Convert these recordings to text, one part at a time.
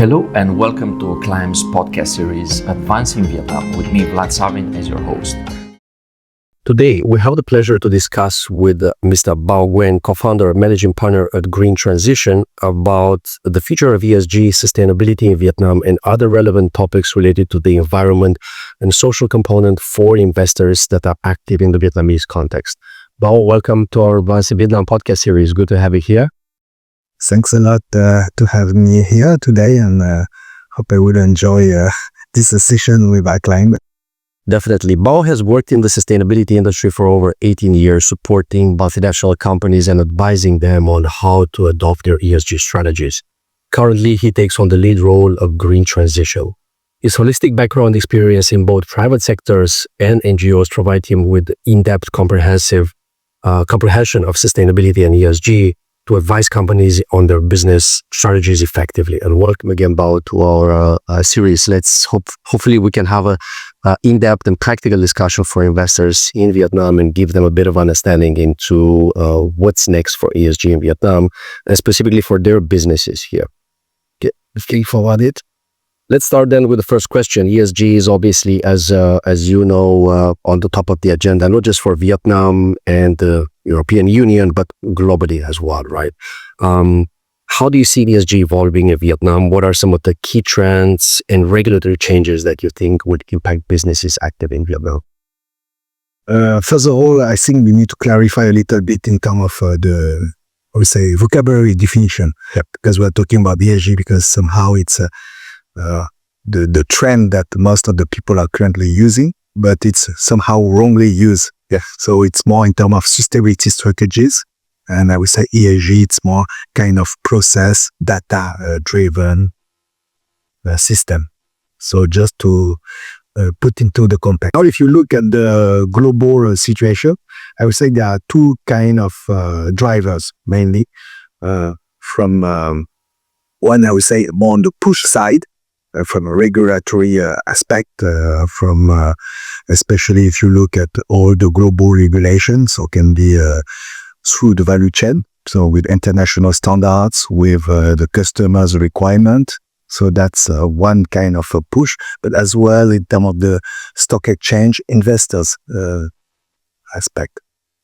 Hello and welcome to Acclime's podcast series, Advancing Vietnam, with me, Vlad Savin, as your host. Today, we have the pleasure to discuss with Mr. Bao Nguyen, co-founder and managing partner at Green Transition, about the future of ESG, sustainability in Vietnam, and other relevant topics related to the environment and social component for investors that are active in the Vietnamese context. Bao, welcome to our Advancing Vietnam podcast series. Good to have you here. Thanks a lot to have me here today, and hope I will enjoy this session with Acclime. Definitely. Bao has worked in the sustainability industry for over 18 years, supporting multinational companies and advising them on how to adopt their ESG strategies. Currently, he takes on the lead role of Green Transition. His holistic background experience in both private sectors and NGOs provide him with in-depth comprehension of sustainability and ESG to advise companies on their business strategies effectively. And welcome again, Bao, to our series. Hopefully we can have a in-depth and practical discussion for investors in Vietnam and give them a bit of understanding into what's next for ESG in Vietnam, and specifically for their businesses here. Okay, forward it. Let's start then with the first question. ESG is obviously, as you know, on the top of the agenda, not just for Vietnam and the European Union, but globally as well, right? How do you see ESG evolving in Vietnam? What are some of the key trends and regulatory changes that you think would impact businesses active in Vietnam? First of all, I think we need to clarify a little bit in terms of vocabulary definition. Yep. Because we're talking about ESG because somehow it's the trend that most of the people are currently using, but it's somehow wrongly used. Yeah. So it's more in terms of sustainability strategies. And I would say ESG, it's more kind of process, data driven system. So just to put into the context. Now, if you look at the global situation, I would say there are two kind of drivers mainly. From one, I would say more on the push side, from a regulatory aspect, from especially if you look at all the global regulations, so can be through the value chain, so with international standards, with the customer's requirement. So that's one kind of a push, but as well in terms of the stock exchange investors aspect.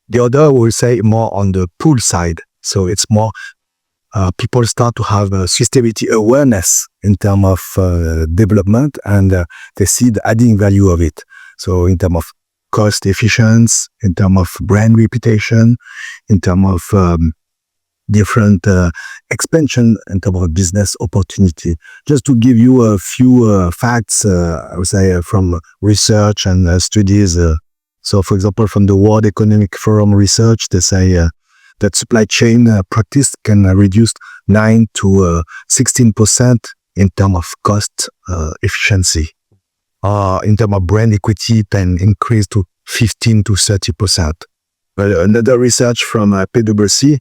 The other, we will say, more on the pull side. So it's more people start to have sustainability awareness in terms of development, and they see the adding value of it. So in terms of cost efficiency, in terms of brand reputation, in terms of different expansion, in terms of business opportunity. Just to give you a few facts, I would say from research and studies. So for example, from the World Economic Forum research, they say that supply chain practice can reduce 9 to 16% in terms of cost efficiency. In terms of brand equity, can increase to 15 to 30%. But another research from PwC,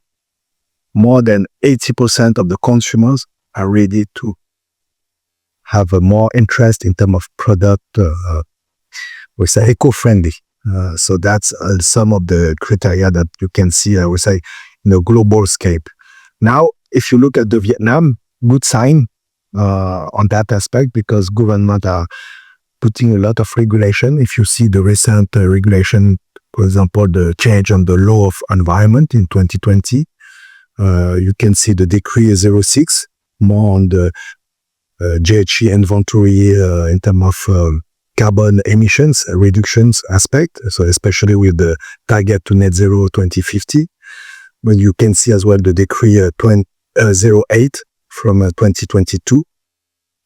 more than 80% of the consumers are ready to have a more interest in terms of product, we say eco-friendly. So that's some of the criteria that you can see, I would say, in the global scape. Now, if you look at the Vietnam, good sign on that aspect, because government are putting a lot of regulation. If you see the recent regulation, for example, the change on the law of environment in 2020, you can see the decree 06, more on the GHG inventory in terms of carbon emissions reductions aspect, so especially with the target to net zero 2050. But you can see as well the decree 08 from 2022,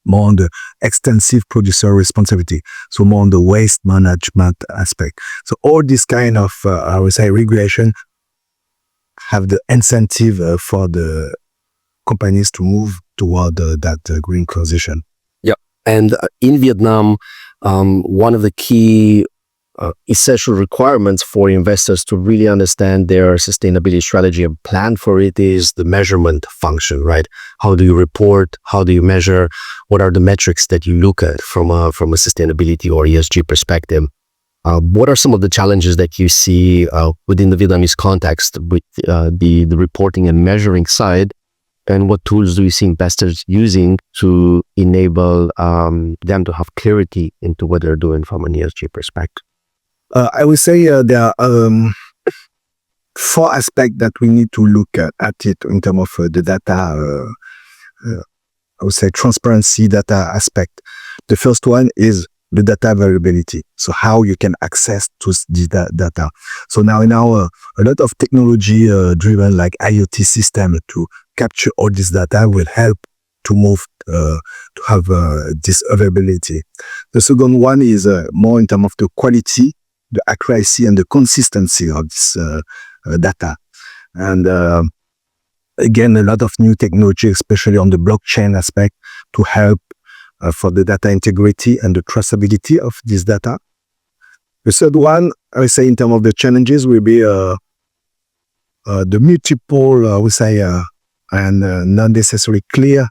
more on the extensive producer responsibility, so more on the waste management aspect. So all this kind of, I would say, regulation have the incentive for the companies to move toward that green transition. Yeah, and in Vietnam, one of the key essential requirements for investors to really understand their sustainability strategy and plan for it is the measurement function, right? How do you report? How do you measure? What are the metrics that you look at from a sustainability or ESG perspective? What are some of the challenges that you see within the Vietnamese context with the reporting and measuring side? And what tools do you see investors using to enable them to have clarity into what they're doing from an ESG perspective? I would say there are 4 aspects that we need to look at it in terms of the data. I would say transparency data aspect. The first one is the data availability. So how you can access to the data. So now a lot of technology driven like IoT system to capture all this data will help to move to have this availability. The second one is more in terms of the quality, the accuracy, and the consistency of this data. And again, a lot of new technology, especially on the blockchain aspect, to help for the data integrity and the traceability of this data. The third one, I would say, in terms of the challenges, will be the multiple, I would say, and not necessarily clear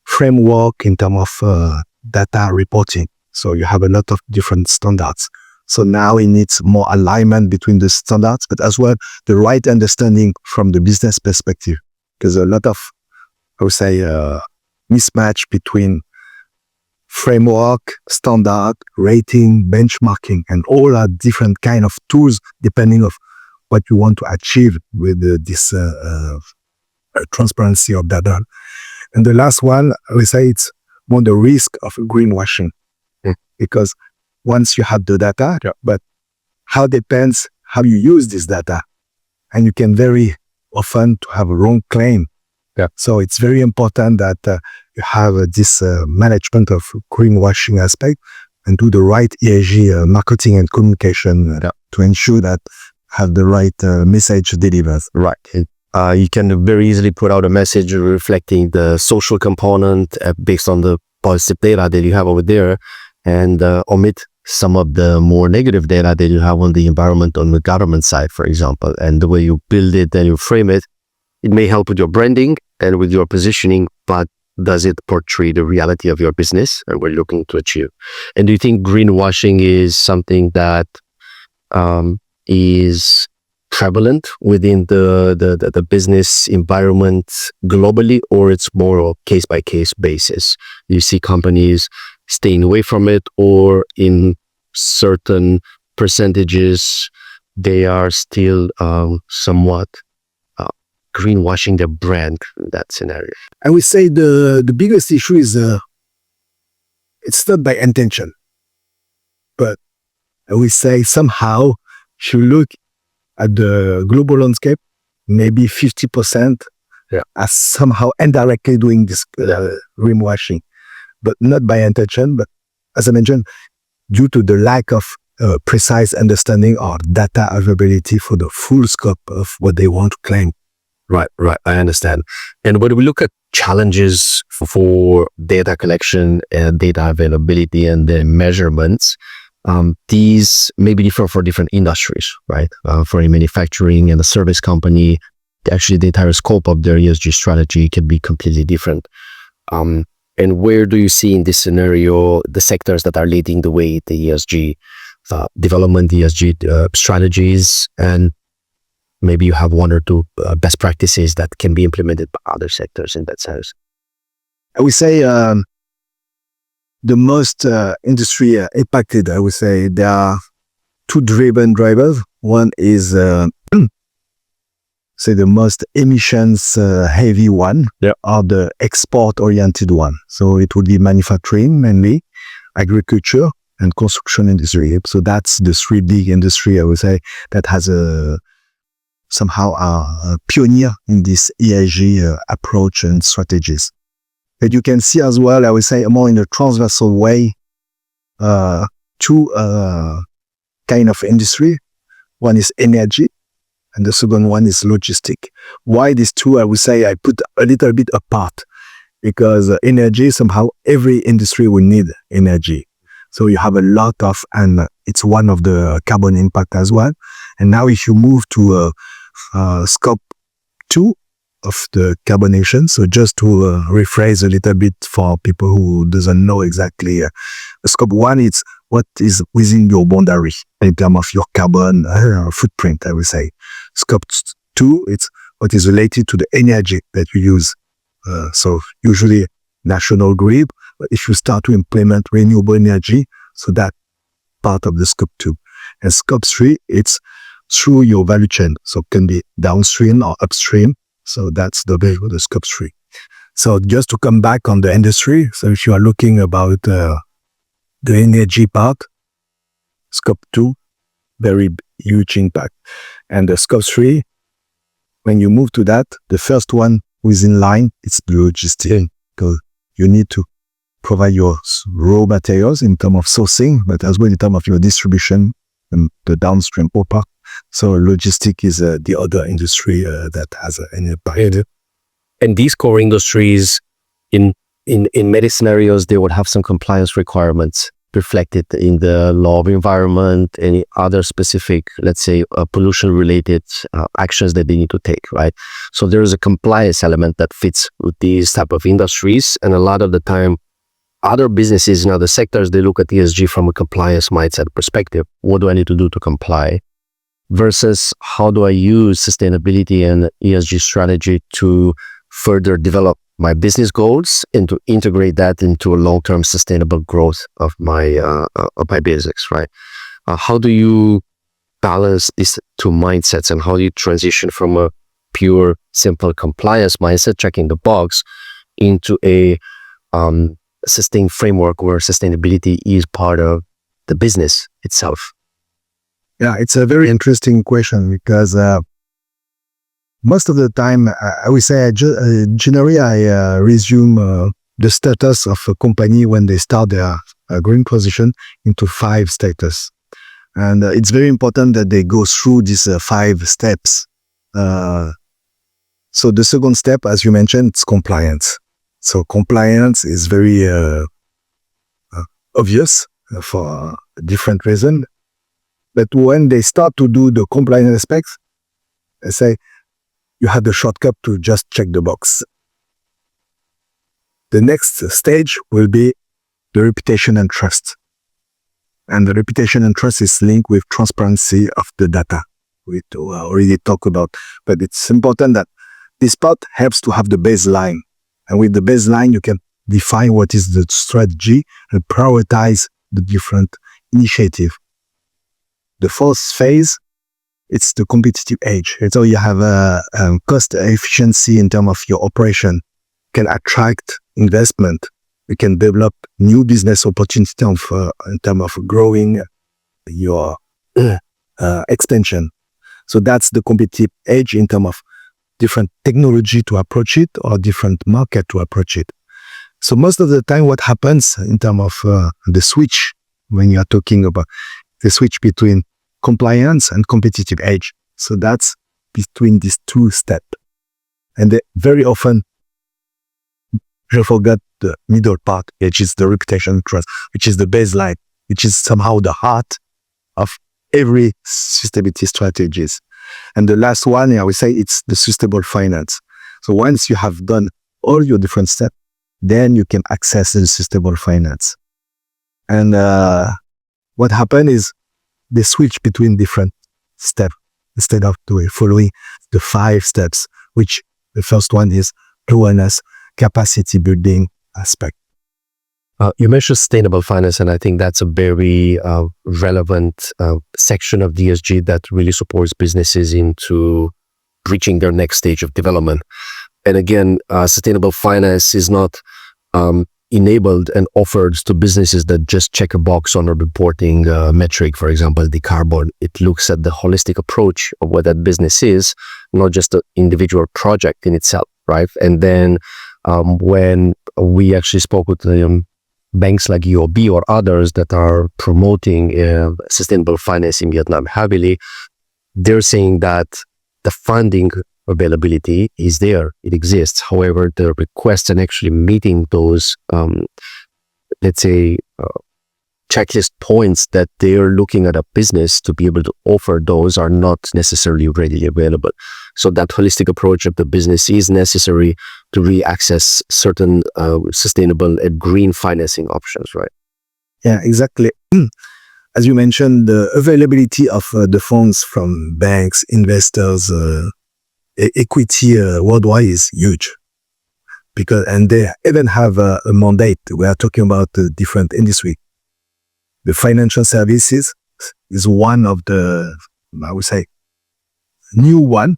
framework in terms of data reporting. So you have a lot of different standards. So now it needs more alignment between the standards, but as well the right understanding from the business perspective. Because a lot of, I would say, mismatch between framework, standard, rating, benchmarking, and all are different kind of tools depending of what you want to achieve with this transparency of data. And the last one, I would say, it's more the risk of greenwashing. Because once you have the data, but how depends how you use this data. And you can very often to have a wrong claim. So it's very important that you have this management of greenwashing aspect and do the right ESG marketing and communication to ensure that have the right message delivered. Right. You can very easily put out a message reflecting the social component based on the positive data that you have over there, and omit some of the more negative data that you have on the environment on the government side, for example. And the way you build it and you frame it, it may help with your branding and with your positioning, but does it portray the reality of your business and what you're looking to achieve? And do you think greenwashing is something that is prevalent within the business environment globally, or it's more of case-by-case basis? You see companies staying away from it, or in certain percentages, they are still somewhat greenwashing their brand in that scenario? I would say the biggest issue is it's not by intention, but I would say somehow if you look at the global landscape, maybe 50% are somehow indirectly doing this greenwashing, but not by intention, but as I mentioned, due to the lack of precise understanding or data availability for the full scope of what they want to claim. Right. I understand. And when we look at challenges for data collection and data availability and the measurements, these may be different for different industries, right? For a manufacturing and a service company, actually the entire scope of their ESG strategy can be completely different. And where do you see in this scenario the sectors that are leading the way, the ESG development, ESG strategies, and maybe you have one or two best practices that can be implemented by other sectors in that sense? I would say the most industry impacted, I would say there are two drivers. One is say the most emissions heavy one, are the export oriented one. So it would be manufacturing mainly, agriculture, and construction industry. So that's the three big industry, I would say, that has somehow a pioneer in this ESG approach and strategies. But you can see as well, I would say, more in a transversal way, two kind of industry. One is energy, and the second one is logistic. Why these two? I would say I put a little bit apart, because energy, somehow every industry will need energy. So you have a lot of, and it's one of the carbon impact as well. And now if you move to scope 2 of the carbonation, so just to rephrase a little bit for people who doesn't know exactly, scope 1, it's what is within your boundary in terms of your carbon footprint, I would say. Scope 2, it's what is related to the energy that you use. So usually national grid, but if you start to implement renewable energy, so that part of the scope 2. And scope 3, it's through your value chain. So it can be downstream or upstream. So that's the scope 3. So just to come back on the industry, so if you are looking about the energy part, scope 2, very huge impact. And the scope 3, when you move to that, the first one who is in line, it's the logistics, because you need to provide your raw materials in terms of sourcing, but as well in terms of your distribution and the downstream part. So logistic is the other industry that has an impact. And these core industries, in many scenarios, they would have some compliance requirements reflected in the law of environment, any other specific, let's say, pollution-related actions that they need to take, right? So there is a compliance element that fits with these type of industries, and a lot of the time, other businesses in other sectors, they look at ESG from a compliance mindset perspective. What do I need to do to comply? Versus how do I use sustainability and ESG strategy to further develop my business goals and to integrate that into a long-term sustainable growth of my business, right? How do you balance these two mindsets, and how do you transition from a pure, simple compliance mindset, checking the box, into a sustained framework where sustainability is part of the business itself? Yeah, it's a very interesting question because most of the time, I would say, generally, I resume the status of a company when they start their green position into 5 status. And it's very important that they go through these 5 steps. So the second step, as you mentioned, it's compliance. So compliance is very obvious for different reasons. But when they start to do the compliance aspects, I say, you have the shortcut to just check the box. The next stage will be the reputation and trust. And the reputation and trust is linked with transparency of the data, we already talked about. But it's important that this part helps to have the baseline. And with the baseline, you can define what is the strategy and prioritize the different initiatives. The fourth phase, it's the competitive edge. So you have a cost efficiency in terms of your operation, can attract investment. You can develop new business opportunities in terms of growing your extension. So that's the competitive edge in terms of different technology to approach it or different market to approach it. So most of the time what happens in terms of the switch, when you are talking about the switch between compliance and competitive edge. So that's between these 2 steps. And very often you forget the middle part, which is the reputation trust, which is the baseline, which is somehow the heart of every sustainability strategies. And the last one, I would say, it's the sustainable finance. So once you have done all your different steps, then you can access the sustainable finance. And what happened is they switch between different steps instead of following the 5 steps, which the first one is awareness, capacity building aspect. You mentioned sustainable finance, and I think that's a very relevant section of DSG that really supports businesses into reaching their next stage of development. And again, sustainable finance is not enabled and offered to businesses that just check a box on a reporting metric, for example, the carbon. It looks at the holistic approach of what that business is, not just an individual project in itself, right? And then when we actually spoke with banks like UOB or others that are promoting sustainable finance in Vietnam heavily, they're saying that the funding availability is there, it exists. However, the requests and actually meeting those, let's say, checklist points that they're looking at a business to be able to offer those are not necessarily readily available. So that holistic approach of the business is necessary to really access certain sustainable and green financing options, right? Yeah, exactly. As you mentioned, the availability of the funds from banks, investors, equity worldwide is huge. And they even have a mandate. We are talking about different industry. The financial services is one of the, I would say, new one,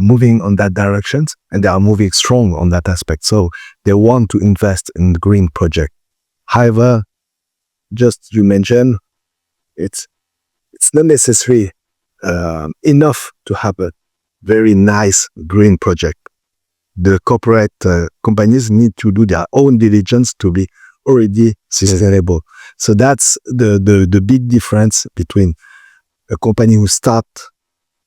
moving on that direction, and they are moving strong on that aspect. So they want to invest in the green project. However, just you mentioned, it's not necessary enough to have a very nice green project. The corporate companies need to do their own diligence to be already sustainable. So that's the big difference between a company who start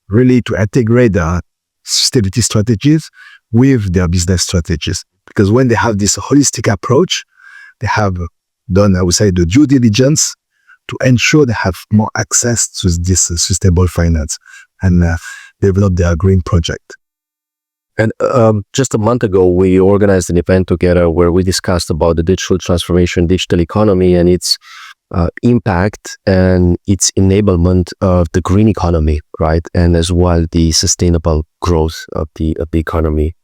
really to integrate their sustainability strategies with their business strategies. Because when they have this holistic approach, they have done, I would say, the due diligence to ensure they have more access to this sustainable finance and develop their green project. And just a month ago, we organized an event together where we discussed about the digital transformation, digital economy, and its impact and its enablement of the green economy, right? And as well, the sustainable growth of the economy.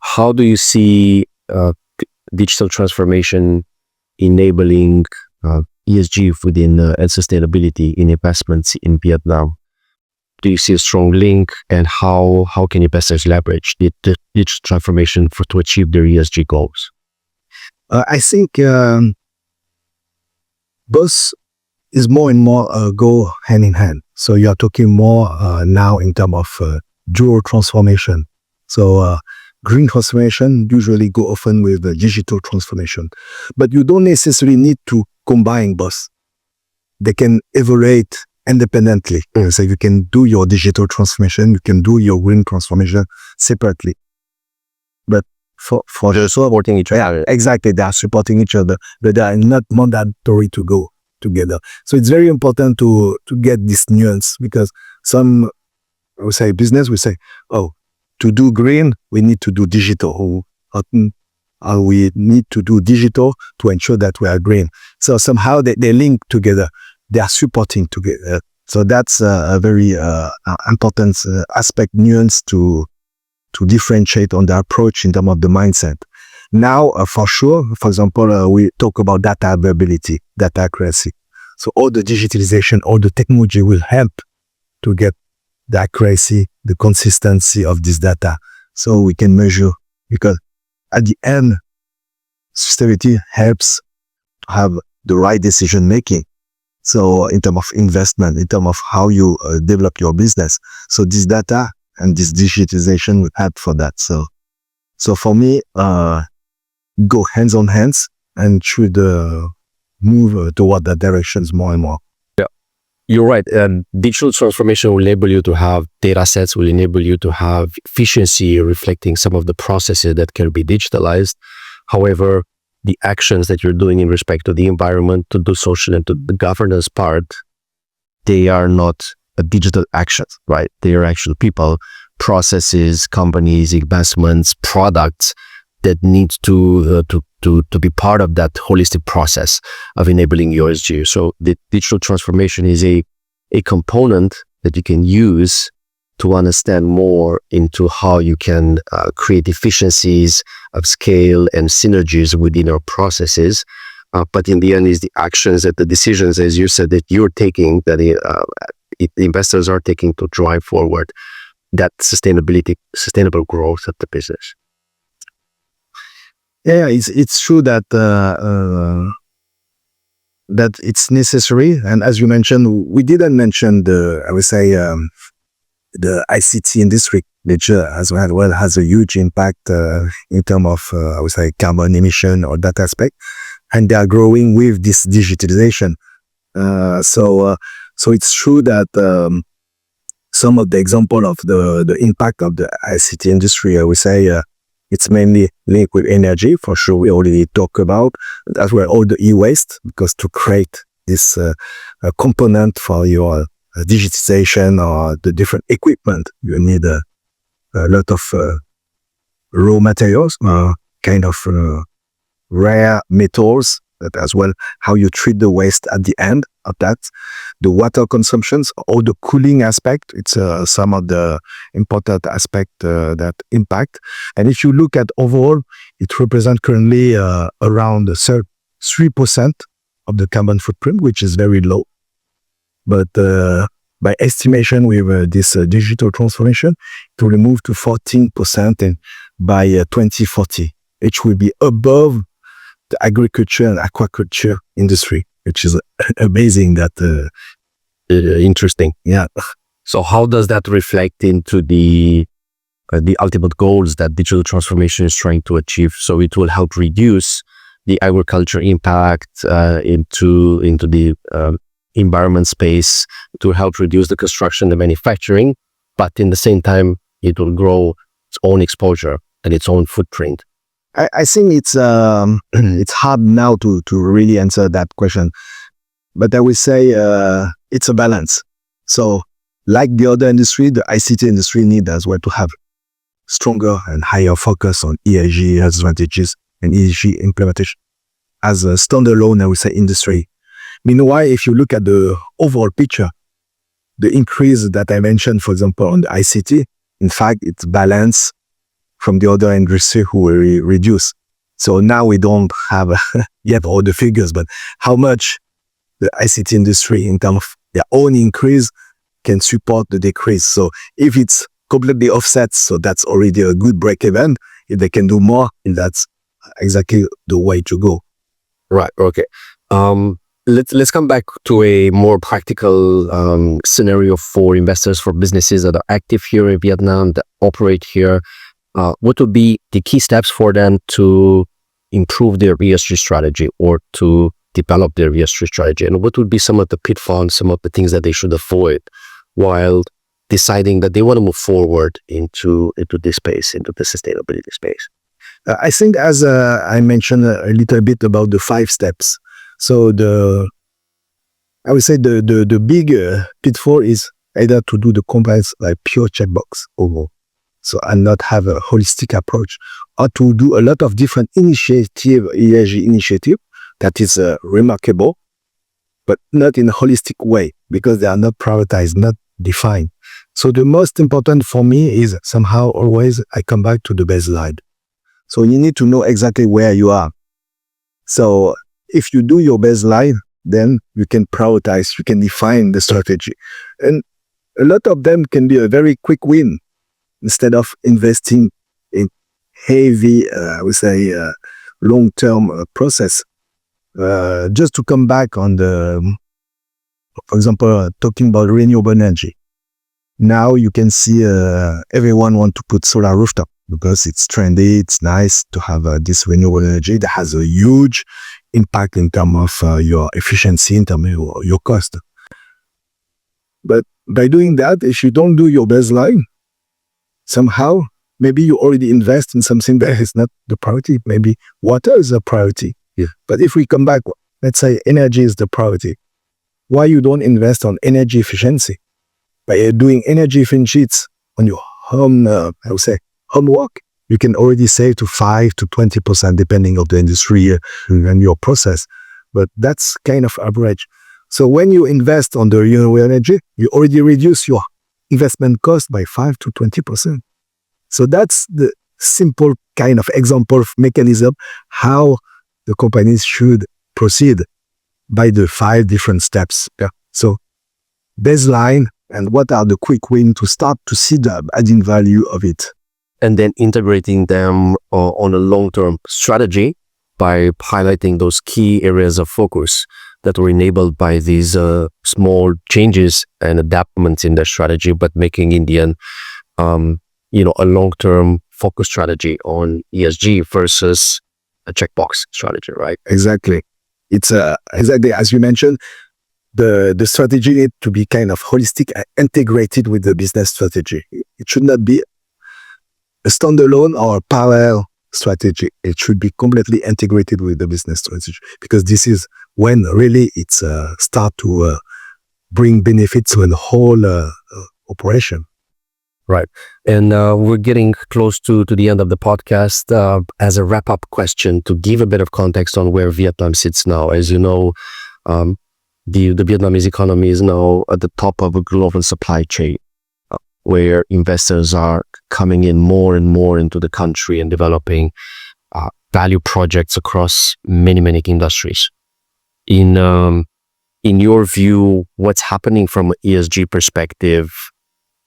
How do you see digital transformation enabling ESG within and sustainability in investments in Vietnam? Do you see a strong link, and how can investors leverage the digital transformation to achieve their ESG goals? I think both is more and more go hand in hand. So you are talking more now in terms of dual transformation. So green transformation usually go often with digital transformation, but you don't necessarily need to combine both. They can evaluate independently. So you can do your digital transformation, you can do your green transformation separately. But for they're supporting each other. Exactly, they are supporting each other, but they are not mandatory to go together. So it's very important to get this nuance, because some, I would say, business will say, oh, to do green, we need to do digital. Or we need to do digital to ensure that we are green. So somehow they link together. They are supporting together. So that's a very important aspect, nuance to differentiate on the approach in terms of the mindset. Now, for sure, for example, we talk about data availability, data accuracy. So all the digitalization, all the technology will help to get the accuracy, the consistency of this data. So we can measure, because at the end, sustainability helps to have the right decision making. So in terms of investment, in terms of how you develop your business. So this data and this digitization will help for that. So for me, go hands on hands and should move toward that directions more and more. Yeah, you're right. Digital transformation will enable you to have data sets, will enable you to have efficiency reflecting some of the processes that can be digitalized. However, the actions that you're doing in respect to the environment, to the social and to the governance part, they are not digital actions, right? They are actual people, processes, companies, investments, products that need to be part of that holistic process of enabling ESG. So the digital transformation is a component that you can use to understand more into how you can create efficiencies of scale and synergies within our processes. But in the end, is the actions and the decisions, as you said, that you're taking, that the investors are taking to drive forward that sustainable growth of the business. Yeah, it's true that that it's necessary. And as you mentioned, we didn't mention the ICT industry, which as well has a huge impact in terms of carbon emission or that aspect, and they are growing with this digitalization. So it's true that some of the example of the impact of the ICT industry, I would say, it's mainly linked with energy, for sure. We already talked about as well all the e-waste, because to create this component for your digitization or the different equipment, you need a lot of raw materials, kind of rare metals that as well, how you treat the waste at the end of that, the water consumptions, or the cooling aspect. It's some of the important aspect that impact. And if you look at overall, it represents currently around 3% of the carbon footprint, which is very low. But by estimation, with this digital transformation, it will move to 14%, and by 2040, it will be above the agriculture and aquaculture industry, which is amazing. That Interesting. yeah. So how does that reflect into the ultimate goals that digital transformation is trying to achieve? So it will help reduce the agriculture impact into the environment space, to help reduce the construction, the manufacturing, but in the same time, it will grow its own exposure and its own footprint. I think it's hard now to really answer that question, but I would say it's a balance. So like the other industry, the ICT industry need as well to have stronger and higher focus on ESG advantages and ESG implementation as a standalone, I would say, industry. Meanwhile, if you look at the overall picture, the increase that I mentioned, for example, on the ICT, in fact, it's balanced from the other industry who will reduce. So now we don't have yet all the figures, but how much the ICT industry in terms of their own increase can support the decrease. So if it's completely offset, so that's already a good break even. If they can do more, that's exactly the way to go. Right. Okay. Let's come back to a more practical scenario for investors, for businesses that are active here in Vietnam, that operate here. What would be the key steps for them to improve their ESG strategy or to develop their ESG strategy? And what would be some of the pitfalls, some of the things that they should avoid while deciding that they want to move forward into this space, into the sustainability space? I think, as I mentioned a little bit about the 5 steps. So I would say the big pitfall is either to do the compliance like pure checkbox overall, so and not have a holistic approach, or to do a lot of different ESG initiative that is remarkable, but not in a holistic way because they are not prioritized, not defined. So the most important for me is somehow always I come back to the baseline. So you need to know exactly where you are. So if you do your baseline, then you can prioritize, you can define the strategy. And a lot of them can be a very quick win instead of investing in heavy, I would say, long-term process. Just to come back on for example, talking about renewable energy. Now you can see everyone want to put solar rooftop because it's trendy, it's nice to have this renewable energy that has a huge impact in terms of your efficiency, in terms of your cost. But by doing that, if you don't do your baseline, somehow, maybe you already invest in something that is not the priority. Maybe water is a priority. Yeah. But if we come back, let's say energy is the priority. Why you don't invest on energy efficiency? By doing energy efficiency on your home, I would say, homework, you can already save to 5 to 20% depending on the industry and your process. But that's kind of average. So when you invest on the renewable energy, you already reduce your investment cost by 5 to 20%. So that's the simple kind of example of mechanism how the companies should proceed by the 5 different steps. Yeah. So baseline, and what are the quick wins to start to see the adding value of it. And then integrating them on a long-term strategy by highlighting those key areas of focus that were enabled by these small changes and adaptations in their strategy, but making in the end, a long-term focus strategy on ESG versus a checkbox strategy, right? Exactly. It's exactly as you mentioned, the strategy needs to be kind of holistic and integrated with the business strategy. It should not be a standalone or a parallel strategy. It should be completely integrated with the business strategy, because this is when really it's start to bring benefits to the whole operation. Right. And we're getting close to the end of the podcast. As a wrap-up question, to give a bit of context on where Vietnam sits now. As you know, the Vietnamese economy is now at the top of a global supply chain, where investors are coming in more and more into the country and developing value projects across many, many industries. In your view, what's happening from an ESG perspective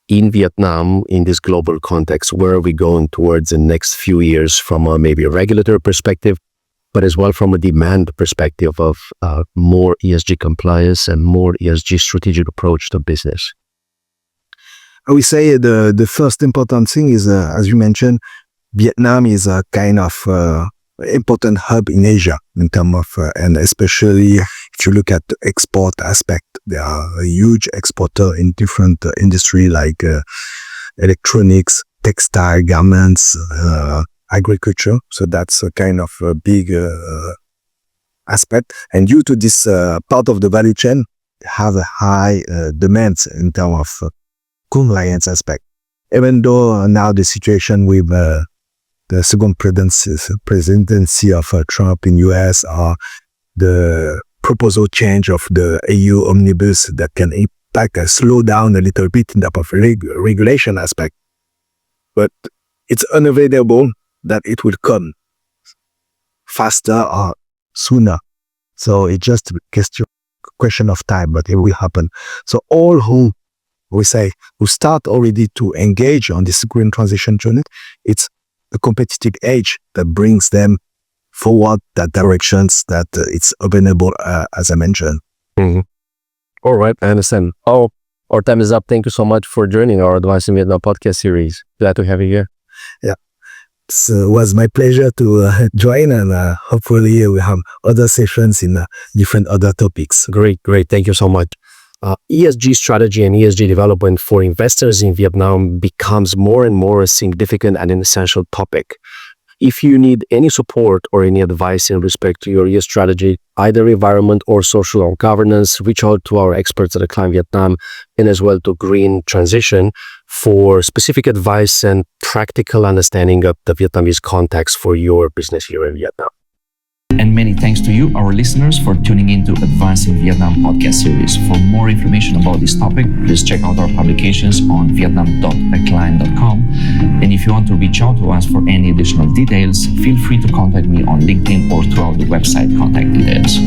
in Vietnam in this global context? Where are we going towards the next few years from maybe a regulatory perspective, but as well from a demand perspective of more ESG compliance and more ESG strategic approach to business? I would say the first important thing is, as you mentioned, Vietnam is a kind of important hub in Asia in terms of, and especially if you look at the export aspect, they are a huge exporter in different industry like electronics, textile, garments, agriculture. So that's a kind of a big aspect. And due to this part of the value chain, have a high demands in terms of compliance aspect. Even though now the situation with the second presidency of Trump in US, or the proposal change of the EU omnibus that can impact slow down a little bit in terms of regulation aspect. But it's unavoidable that it will come faster or sooner. So it's just a question of time, but it will happen. So all who start already to engage on this green transition journey, it's the competitive edge that brings them forward that directions that it's available, as I mentioned. Mm-hmm. All right, I understand. Oh, our time is up. Thank you so much for joining our Advancing Vietnam podcast series. Glad to have you here. Yeah, it was my pleasure to join, and hopefully we have other sessions in different other topics. Great. Thank you so much. ESG strategy and ESG development for investors in Vietnam becomes more and more a significant and an essential topic. If you need any support or any advice in respect to your ESG strategy, either environment or social or governance, reach out to our experts at Acclime Vietnam, and as well to Green Transition for specific advice and practical understanding of the Vietnamese context for your business here in Vietnam. And many thanks to you, our listeners, for tuning into Advancing Vietnam podcast series. For more information about this topic, please check out our publications on vietnam.acclime.com. And if you want to reach out to us for any additional details, feel free to contact me on LinkedIn or throughout the website contact details.